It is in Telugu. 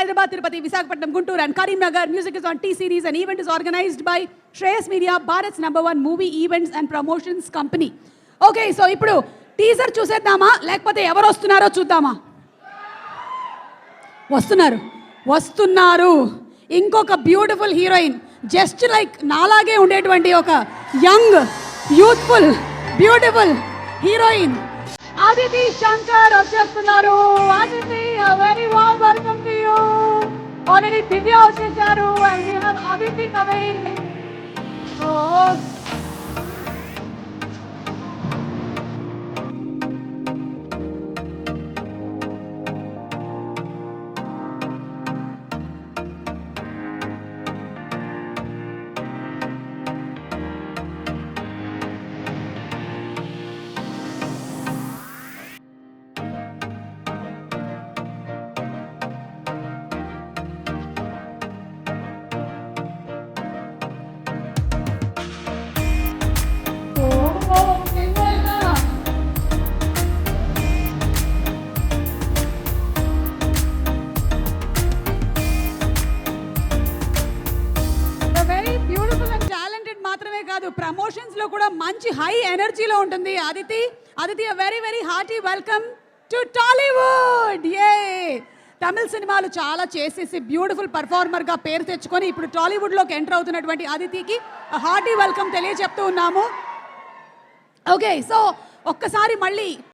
Hyderabad, Tirupati, Visakhapatnam, Guntur and Karimnagar. Music is on T-Series and event is organized by Shreyas Media, Bharat's #1 movie events and promotions company. Okay, so ఇప్పుడు టీజర్ చూసేద్దామా లేకపోతే ఎవరు వస్తున్నారో చూద్దామా? వస్తున్నారు ఇంకొక బ్యూటిఫుల్ హీరోయిన్, జస్ట్ లైక్ నాలాగే ఉండేటువంటి ఒక young youthful beautiful heroine Aditi Shankar వచ్చేస్తున్నారు. Aditi, very warm welcome to you. Already Divya వచ్చేసారు and we have Aditi coming. మాత్రమే కాదు, ప్రమోషన్స్ లో కూడా మంచి హై ఎనర్జీలో ఉంటుంది Aditi. Aditi, very very hearty welcome to Tollywood. ఏ తమిళ సినిమాలు చాలా చేసేసి బ్యూటిఫుల్ పర్ఫార్మర్ గా పేరు తెచ్చుకొని ఇప్పుడు టాలీవుడ్ లోకి ఎంటర్ అవుతున్నటువంటి ఆదితికి హార్టీ వెల్కమ్ తెలియజెప్తూ ఉన్నాము. ఓకే, సో ఒక్కసారి మళ్ళీ